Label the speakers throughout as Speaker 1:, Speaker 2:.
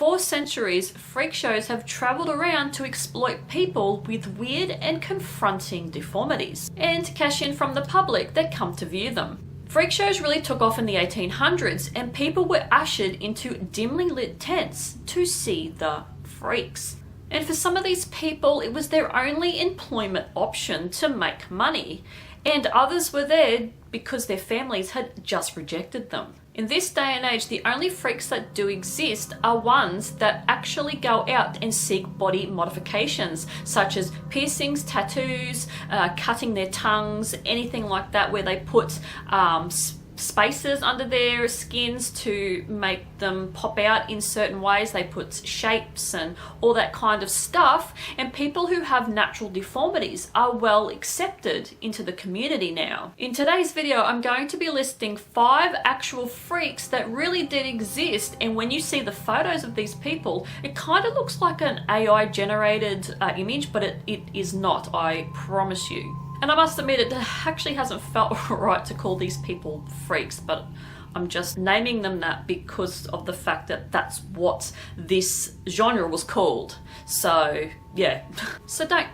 Speaker 1: For centuries, freak shows have travelled around to exploit people with weird and confronting deformities, and cash in from the public that come to view them. Freak shows really took off in the 1800s, and people were ushered into dimly lit tents to see the freaks. And for some of these people, it was their only employment option to make money, and others were there because their families had just rejected them. In this day and age, the only freaks that do exist are ones that actually go out and seek body modifications, such as piercings, tattoos, cutting their tongues, anything like that, where they put spaces under their skins to make them pop out in certain ways. They put shapes and all that kind of stuff, and people who have natural deformities are well accepted into the community now. In today's video, I'm going to be listing 5 actual freaks that really did exist, and when you see the photos of these people, it kind of looks like an AI generated image, but it is not, I promise you. And I must admit, it actually hasn't felt right to call these people freaks, but I'm just naming them that because of the fact that that's what this genre was called. So yeah, so don't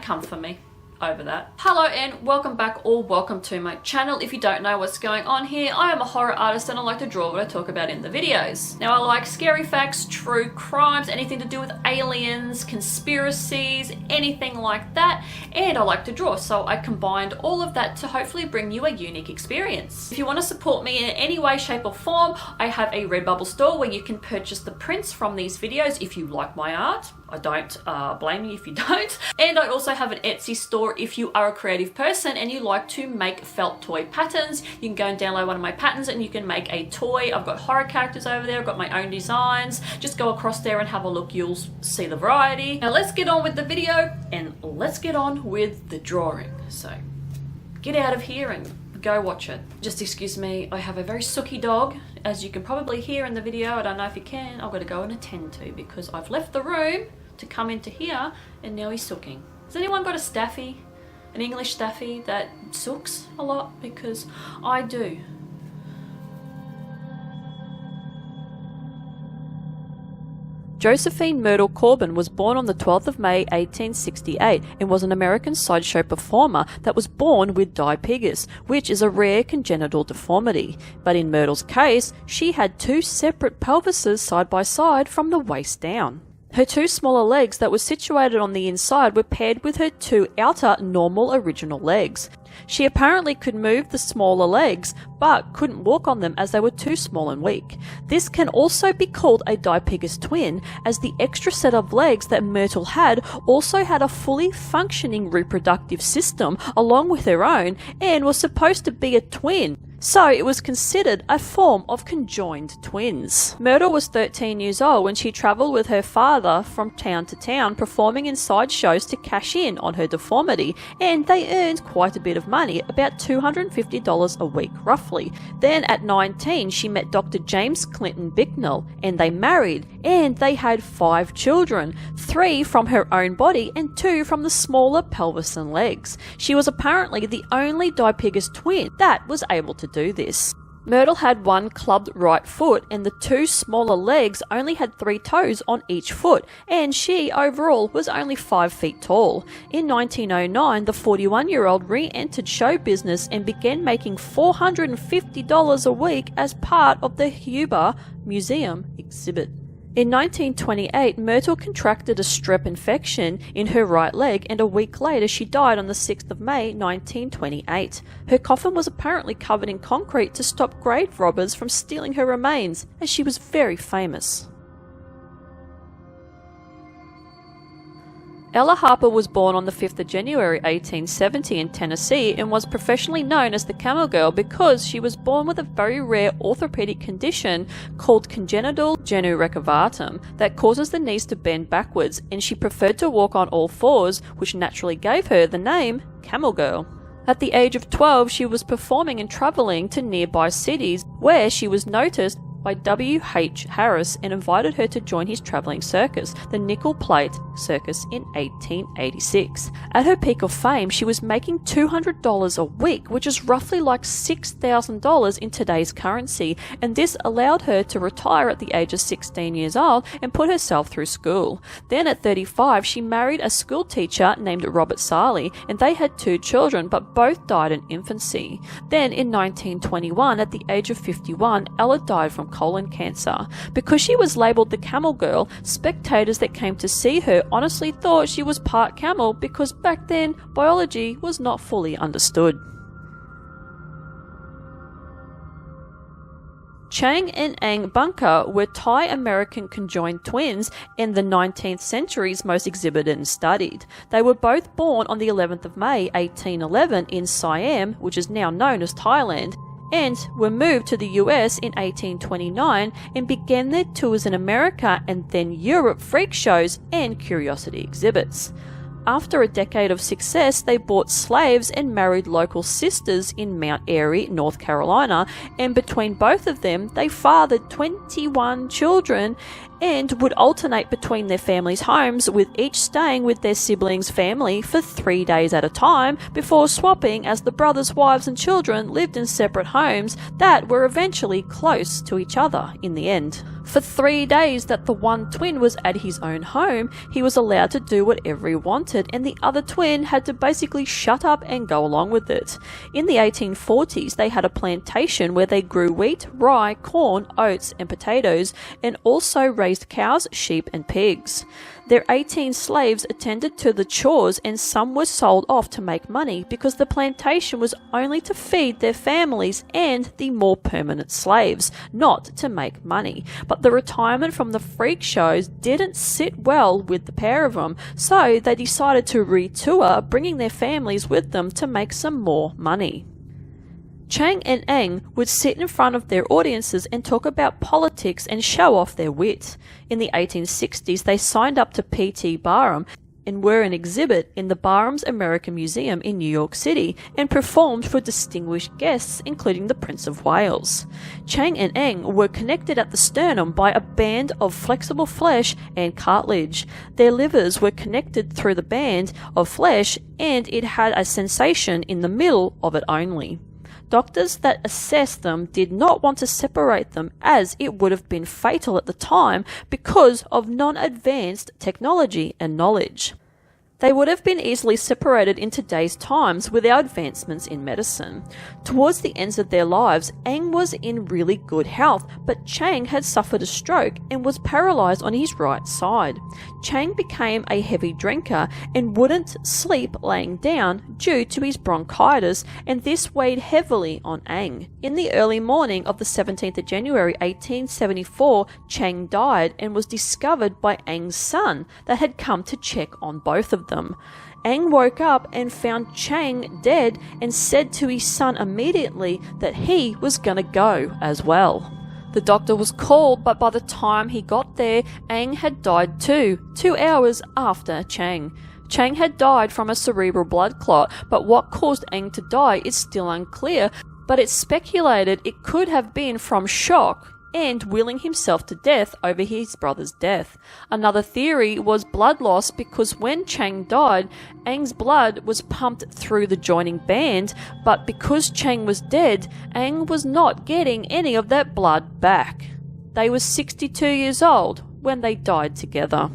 Speaker 1: come for me over that. Hello and welcome back, or welcome to my channel. If you don't know what's going on here, I am a horror artist and I like to draw what I talk about in the videos. Now, I like scary facts, true crimes, anything to do with aliens, conspiracies, anything like that, and I like to draw, so I combined all of that to hopefully bring you a unique experience. If you want to support me in any way, shape or form, I have a Redbubble store where you can purchase the prints from these videos if you like my art. I don't blame you if you don't. And I also have an Etsy store if you are a creative person and you like to make felt toy patterns. You can go and download one of my patterns and you can make a toy. I've got horror characters over there, I've got my own designs. Just go across there and have a look, you'll see the variety. Now let's get on with the video and let's get on with the drawing. So get out of here and go watch it. Just excuse me, I have a very sooky dog, as you can probably hear in the video. I don't know if you can. I've got to go and attend to because I've left the room to come into here and now he's sooking. Has anyone got a staffy? An English staffy that sooks a lot? Because I do. Josephine Myrtle Corbin was born on the 12th of May 1868 and was an American sideshow performer that was born with dipigus, which is a rare congenital deformity. But in Myrtle's case, she had 2 separate pelvises side by side from the waist down. Her 2 smaller legs that were situated on the inside were paired with her 2 outer normal original legs. She apparently could move the smaller legs, but couldn't walk on them as they were too small and weak. This can also be called a dipigus twin, as the extra set of legs that Myrtle had also had a fully functioning reproductive system along with her own, and was supposed to be a twin. So it was considered a form of conjoined twins. Myrtle was 13 years old when she travelled with her father from town to town, performing in sideshows to cash in on her deformity, and they earned quite a bit of money, about $250 a week roughly. Then at 19 she met Dr. James Clinton Bicknell and they married, and they had 5 children, 3 from her own body and 2 from the smaller pelvis and legs. She was apparently the only dipigus twin that was able to do this. Myrtle had 1 clubbed right foot, and the 2 smaller legs only had 3 toes on each foot, and she overall was only 5 feet tall. In 1909, the 41-year-old re-entered show business and began making $450 a week as part of the Huber Museum exhibit. In 1928, Myrtle contracted a strep infection in her right leg, and a week later she died on the 6th of May 1928. Her coffin was apparently covered in concrete to stop grave robbers from stealing her remains, as she was very famous. Ella Harper was born on the 5th of January 1870 in Tennessee and was professionally known as the Camel Girl because she was born with a very rare orthopedic condition called congenital genu recurvatum that causes the knees to bend backwards, and she preferred to walk on all fours, which naturally gave her the name Camel Girl. At the age of 12, she was performing and travelling to nearby cities where she was noticed by W.H. Harris and invited her to join his travelling circus, the Nickel Plate Circus, in 1886. At her peak of fame, she was making $200 a week, which is roughly like $6,000 in today's currency, and this allowed her to retire at the age of 16 years old and put herself through school. Then at 35, she married a school teacher named Robert Sarley, and they had 2 children, but both died in infancy. Then in 1921, at the age of 51, Ella died from colon cancer. Because she was labelled the Camel Girl, spectators that came to see her honestly thought she was part camel because back then biology was not fully understood. Cheng and Eng Bunker were Thai-American conjoined twins and the 19th century's most exhibited and studied. They were both born on the 11th of May 1811 in Siam, which is now known as Thailand, and were moved to the US in 1829 and began their tours in America and then Europe freak shows and curiosity exhibits. After a decade of success, they bought slaves and married local sisters in Mount Airy, North Carolina, and between both of them, they fathered 21 children and would alternate between their families' homes, with each staying with their siblings' family for 3 days at a time before swapping as the brothers' wives and children lived in separate homes that were eventually close to each other in the end. For 3 days that the one twin was at his own home, he was allowed to do whatever he wanted, and the other twin had to basically shut up and go along with it. In the 1840s, they had a plantation where they grew wheat, rye, corn, oats, and potatoes, and also raised cows, sheep, and pigs. Their 18 slaves attended to the chores, and some were sold off to make money because the plantation was only to feed their families and the more permanent slaves, not to make money. But the retirement from the freak shows didn't sit well with the pair of them, so they decided to retour, bringing their families with them to make some more money. Cheng and Eng would sit in front of their audiences and talk about politics and show off their wit. In the 1860s, they signed up to P.T. Barnum and were an exhibit in the Barnum's American Museum in New York City and performed for distinguished guests, including the Prince of Wales. Cheng and Eng were connected at the sternum by a band of flexible flesh and cartilage. Their livers were connected through the band of flesh, and it had a sensation in the middle of it only. Doctors that assessed them did not want to separate them, as it would have been fatal at the time because of non-advanced technology and knowledge. They would have been easily separated in today's times without advancements in medicine. Towards the ends of their lives, Eng was in really good health, but Cheng had suffered a stroke and was paralysed on his right side. Cheng became a heavy drinker and wouldn't sleep laying down due to his bronchitis, and this weighed heavily on Eng. In the early morning of the 17th of January 1874, Cheng died and was discovered by Eng's son that had come to check on both of them. Eng woke up and found Cheng dead and said to his son immediately that he was gonna go as well. The doctor was called, but by the time he got there, Eng had died too, 2 hours after Cheng. Cheng had died from a cerebral blood clot, but what caused Eng to die is still unclear, but it's speculated it could have been from shock and willing himself to death over his brother's death. Another theory was blood loss, because when Cheng died, Eng's blood was pumped through the joining band, but because Cheng was dead, Eng was not getting any of that blood back. They were 62 years old when they died together.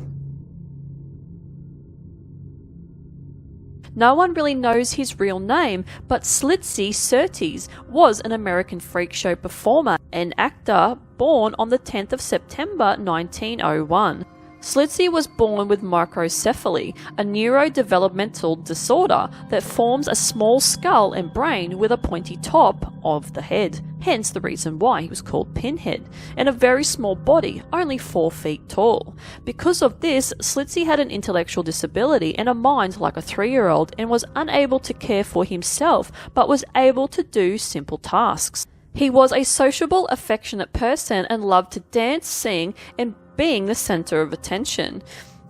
Speaker 1: No one really knows his real name, but Schlitzie Surtees was an American freak show performer and actor born on the 10th of September 1901. Schlitzie was born with microcephaly, a neurodevelopmental disorder that forms a small skull and brain with a pointy top of the head, hence the reason why he was called Pinhead, and a very small body, only 4 feet tall. Because of this, Schlitzie had an intellectual disability and a mind like a 3-year-old, and was unable to care for himself, but was able to do simple tasks. He was a sociable, affectionate person and loved to dance, sing, and being the center of attention.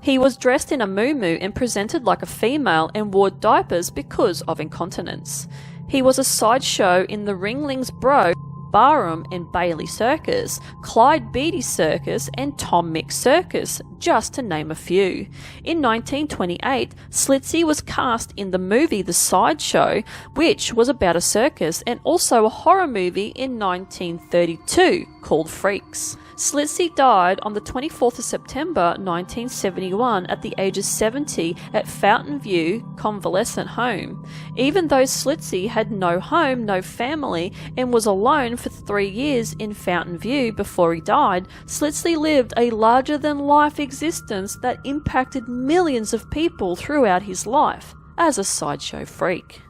Speaker 1: He was dressed in a muumuu and presented like a female and wore diapers because of incontinence. He was a sideshow in the Ringling's Bro, Barham and Bailey Circus, Clyde Beatty Circus, and Tom Mix Circus, just to name a few. In 1928, Schlitzie was cast in the movie The Sideshow, which was about a circus, and also a horror movie in 1932 called Freaks. Schlitzie died on the 24th of September 1971 at the age of 70 at Fountain View Convalescent Home. Even though Schlitzie had no home, no family, and was alone for 3 years in Fountain View before he died, Schlitzie lived a larger-than-life existence that impacted millions of people throughout his life as a sideshow freak.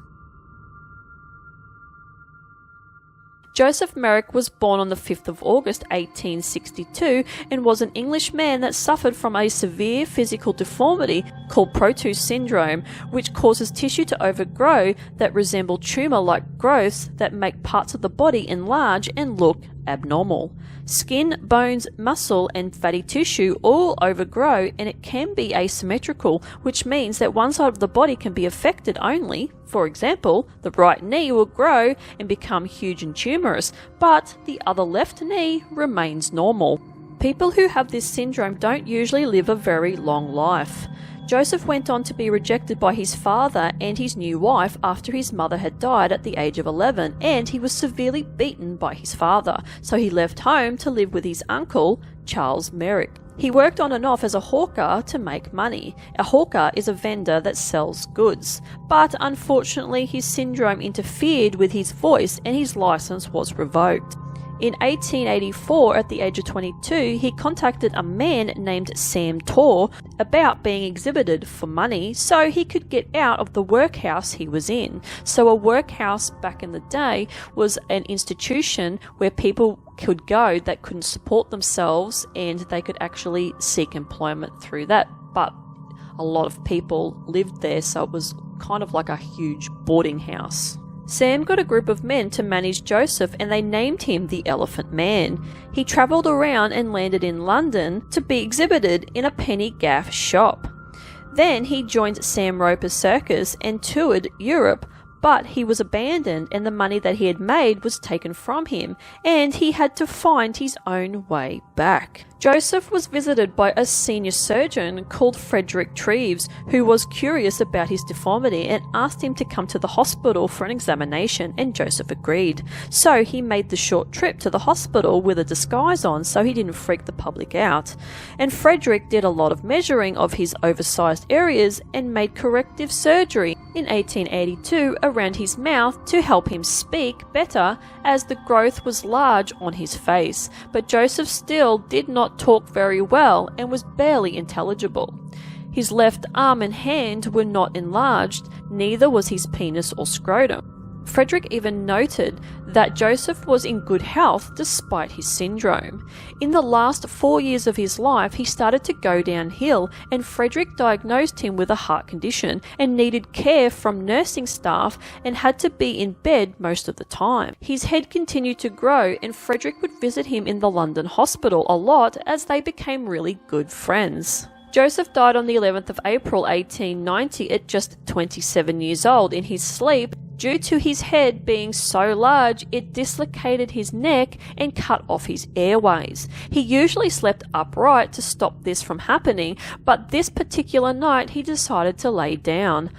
Speaker 1: Joseph Merrick was born on the 5th of August 1862 and was an Englishman that suffered from a severe physical deformity called Proteus syndrome, which causes tissue to overgrow that resemble tumour-like growths that make parts of the body enlarge and look abnormal. Skin, bones, muscle, and fatty tissue all overgrow, and it can be asymmetrical, which means that one side of the body can be affected only. For example, the right knee will grow and become huge and tumorous, but the other left knee remains normal. People who have this syndrome don't usually live a very long life. Joseph went on to be rejected by his father and his new wife after his mother had died at the age of 11, and he was severely beaten by his father, so he left home to live with his uncle, Charles Merrick. He worked on and off as a hawker to make money. A hawker is a vendor that sells goods, but unfortunately his syndrome interfered with his voice and his license was revoked. In 1884, at the age of 22, he contacted a man named Sam Torr about being exhibited for money so he could get out of the workhouse he was in. So a workhouse back in the day was an institution where people could go that couldn't support themselves and they could actually seek employment through that. But a lot of people lived there, so it was kind of like a huge boarding house. Sam got a group of men to manage Joseph and they named him the Elephant Man. He travelled around and landed in London to be exhibited in a penny gaff shop. Then he joined Sam Roper's circus and toured Europe, but he was abandoned and the money that he had made was taken from him and he had to find his own way back. Joseph was visited by a senior surgeon called Frederick Treves, who was curious about his deformity and asked him to come to the hospital for an examination, and Joseph agreed. So he made the short trip to the hospital with a disguise on so he didn't freak the public out. And Frederick did a lot of measuring of his oversized areas and made corrective surgery in 1882 around his mouth to help him speak better as the growth was large on his face. But Joseph still did not talk very well and was barely intelligible. His left arm and hand were not enlarged, neither was his penis or scrotum. Frederick even noted that Joseph was in good health despite his syndrome. In the last 4 years of his life, he started to go downhill, and Frederick diagnosed him with a heart condition and needed care from nursing staff and had to be in bed most of the time. His head continued to grow, and Frederick would visit him in the London hospital a lot as they became really good friends. Joseph died on the 11th of April 1890 at just 27 years old in his sleep. Due to his head being so large, it dislocated his neck and cut off his airways. He usually slept upright to stop this from happening, but this particular night he decided to lay down.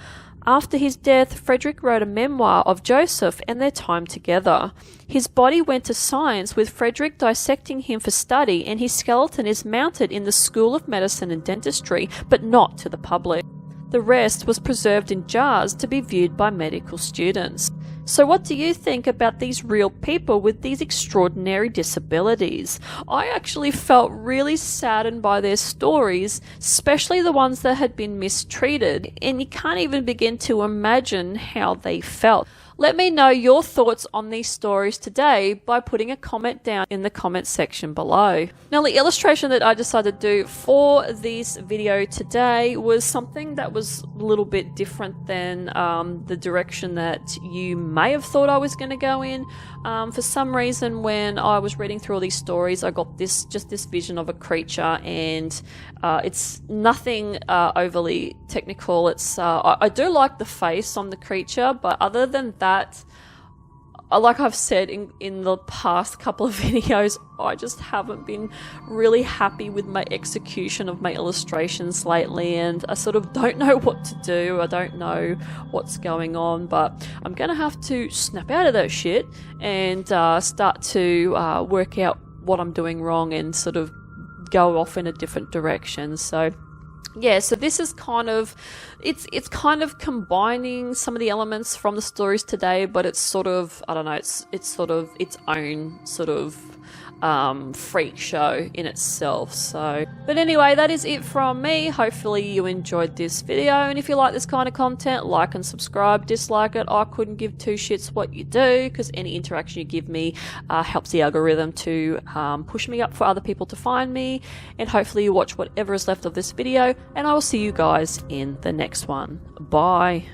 Speaker 1: After his death, Frederick wrote a memoir of Joseph and their time together. His body went to science, with Frederick dissecting him for study, and his skeleton is mounted in the School of Medicine and Dentistry, but not to the public. The rest was preserved in jars to be viewed by medical students. So what do you think about these real people with these extraordinary disabilities? I actually felt really saddened by their stories, especially the ones that had been mistreated, and you can't even begin to imagine how they felt. Let me know your thoughts on these stories today by putting a comment down in the comment section below. Now, the illustration that I decided to do for this video today was something that was a little bit different than the direction that you may have thought I was going to go in. For some reason, when I was reading through all these stories, I got this vision of a creature, and it's nothing overly technical. It's I do like the face on the creature, but other than that, like I've said in the past couple of videos, I just haven't been really happy with my execution of my illustrations lately, and I sort of don't know what to do. I don't know what's going on, but I'm gonna have to snap out of that shit and start to work out what I'm doing wrong and sort of go off in a different direction. So yeah, so this is kind of, it's kind of combining some of the elements from the stories today, but it's sort of, I don't know, it's sort of its own sort of freak show in itself. So, but anyway, that is it from me. Hopefully you enjoyed this video, and if you like this kind of content, like and subscribe. Dislike it, I couldn't give two shits what you do, because any interaction you give me helps the algorithm to push me up for other people to find me. And hopefully you watch whatever is left of this video, and I will see you guys in the next one. Bye.